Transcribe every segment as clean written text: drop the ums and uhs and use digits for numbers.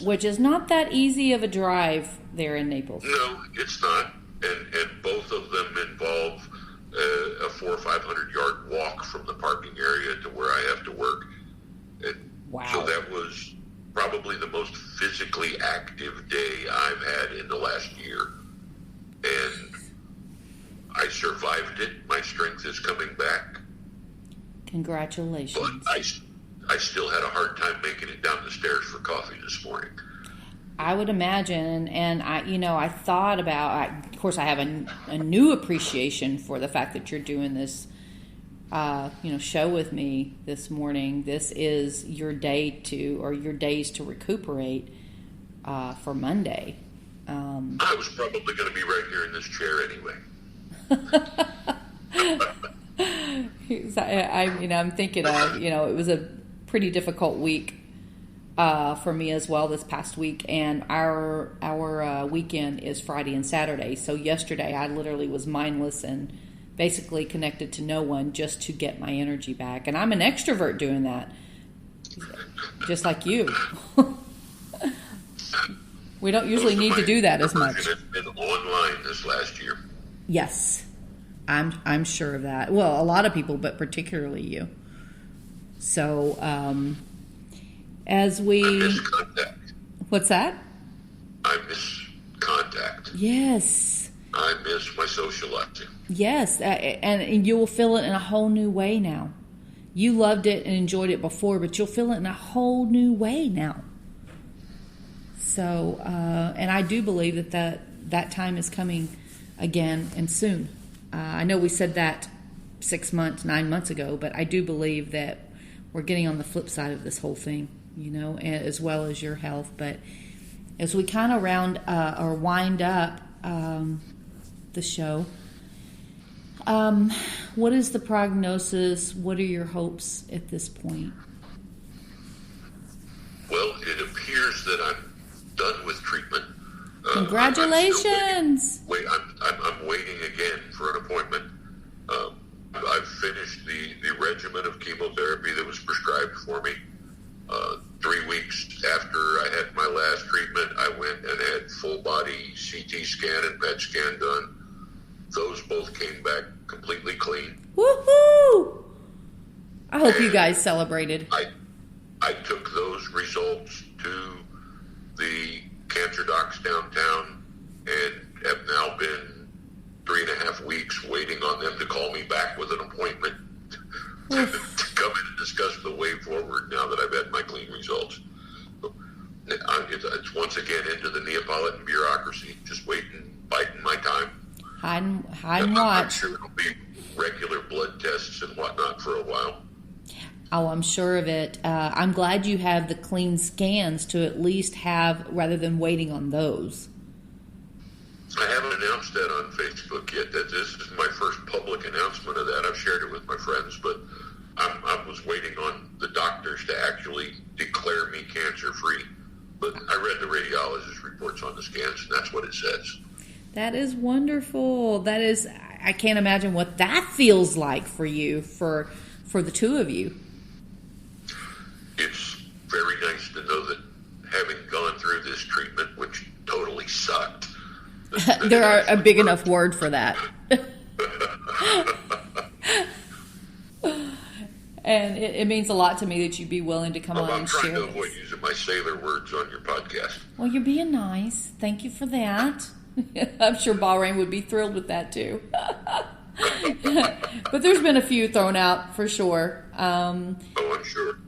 which is not that easy of a drive there in Naples. No, it's not. And both of them involve a 400 or 500 yard walk from the parking area to where I have to work. And wow. So that was probably the most physically active day I've had in the last year. And I survived it. My strength is coming back. Congratulations. But I still had a hard time making it down the stairs for coffee this morning. I would imagine, and I thought about. Of course, I have a new appreciation for the fact that you're doing this, show with me this morning. This is your days to recuperate for Monday. I was probably going to be right here in this chair anyway. I'm thinking of, it was a pretty difficult week for me as well this past week, and our weekend is Friday and Saturday. So yesterday I literally was mindless and basically connected to no one just to get my energy back. And I'm an extrovert doing that, just like you. We don't usually need to do that as much. It's been online this last year. Yes, I'm sure of that. Well, a lot of people, but particularly you. So, as we... I miss contact. What's that? I miss contact. Yes. I miss my socializing. Yes, and you will feel it in a whole new way now. You loved it and enjoyed it before, but you'll feel it in a whole new way now. So, and I do believe that time is coming again and soon. I know we said that 9 months ago, but I do believe that we're getting on the flip side of this whole thing, as well as your health. But as we kind of wind up the show, what is the prognosis? What are your hopes at this point? Well, it appears that I'm done with treatment. Congratulations! I'm waiting again for an appointment. I've finished the regimen of chemotherapy that was prescribed for me. 3 weeks after I had my last treatment, I went and had full body CT scan and PET scan done. Those both came back completely clean. Woohoo! I hope you guys celebrated. I took those results to the cancer docs downtown and have now been 3.5 weeks waiting on them to call me back with an appointment to come in and discuss the way forward now that I've had my clean results. It's once again into the Neapolitan bureaucracy, just waiting, biding my time. Hide and I'm watch. sure it'll be regular blood tests and whatnot for a while. Oh, I'm sure of it. I'm glad you have the clean scans to at least have, rather than waiting on those. I haven't announced that on Facebook yet. That this is my first public announcement of that. I've shared it with my friends, but I was waiting on the doctors to actually declare me cancer-free. But I read the radiologist reports on the scans, and that's what it says. That is wonderful. I can't imagine what that feels like for you, for the two of you. It's very nice to know that having gone through this treatment, which totally sucked. There are a big enough word for that. And it means a lot to me that you'd be willing to come on and share. I'm trying to avoid using my sailor words on your podcast. Well, you're being nice. Thank you for that. I'm sure Bahrain would be thrilled with that too. But there's been a few thrown out for sure. I'm sure.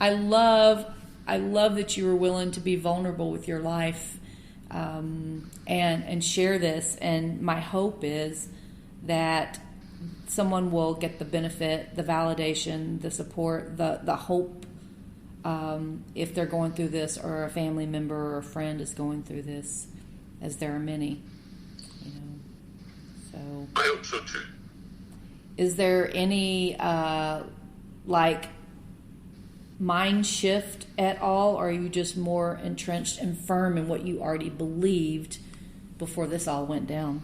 I love that you were willing to be vulnerable with your life and share this. And my hope is that someone will get the benefit, the validation, the support, the hope if they're going through this, or a family member or a friend is going through this, as there are many. So I hope so too. Is there any mind shift at all, or are you just more entrenched and firm in what you already believed before this all went down?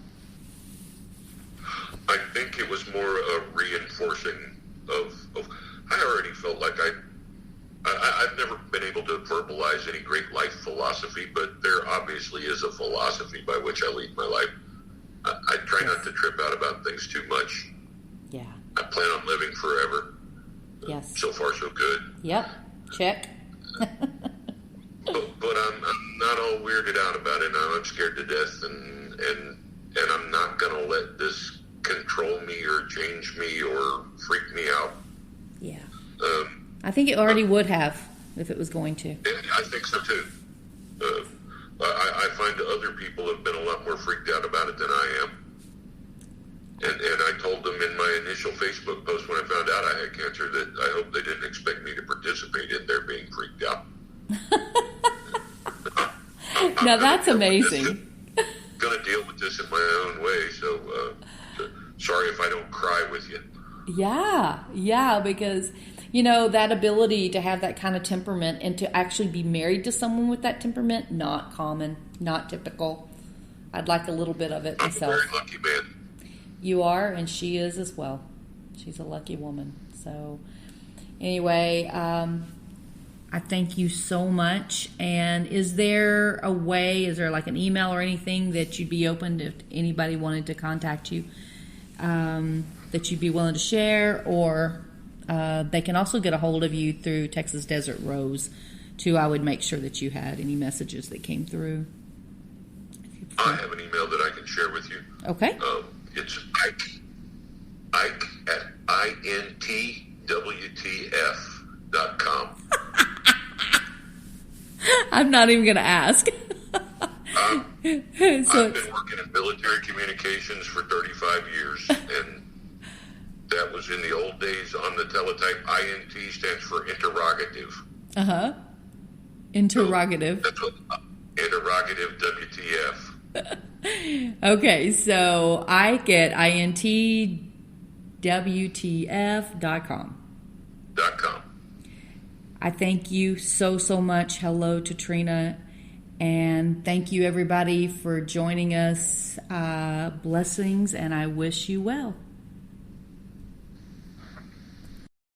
I think it was more a reinforcing of I already felt like I've never been able to verbalize any great life philosophy obviously is a philosophy by which I lead my life. I try not to trip out about things too much. Yeah. I plan on living forever. Yes. So far, so good. Yep. Check. but I'm not all weirded out about it. I'm scared to death, and I'm not going to let this control me or change me or freak me out. Yeah. I think it already would have if it was going to. I think so too. I find other people have been a lot more freaked out about it than I am. And I told them in my initial Facebook post when I found out I had cancer that I hope they didn't expect me to participate in their being freaked out. Now that's amazing. Going to deal with this in my own way, so sorry if I don't cry with you. Yeah, because, that ability to have that kind of temperament and to actually be married to someone with that temperament, not common, not typical. I'd like a little bit of it myself. I'm a very lucky man. You are, and she is as well. She's a lucky woman. So, anyway, I thank you so much. And is there like an email or anything that you'd be open to if anybody wanted to contact you, that you'd be willing to share? Or they can also get a hold of you through Texas Desert Rose, too. I would make sure that you had any messages that came through. I have an email that I can share with you. Okay. It's Ike at intwtf.com. I'm not even going to ask. I've been working in military communications for 35 years, and that was in the old days on the teletype. INT stands for interrogative. Uh-huh. Interrogative. So that's what interrogative WTF. Okay, so Ike at intwtf.com. I thank you so much. Hello to Trina. And thank you, everybody, for joining us. Blessings, and I wish you well.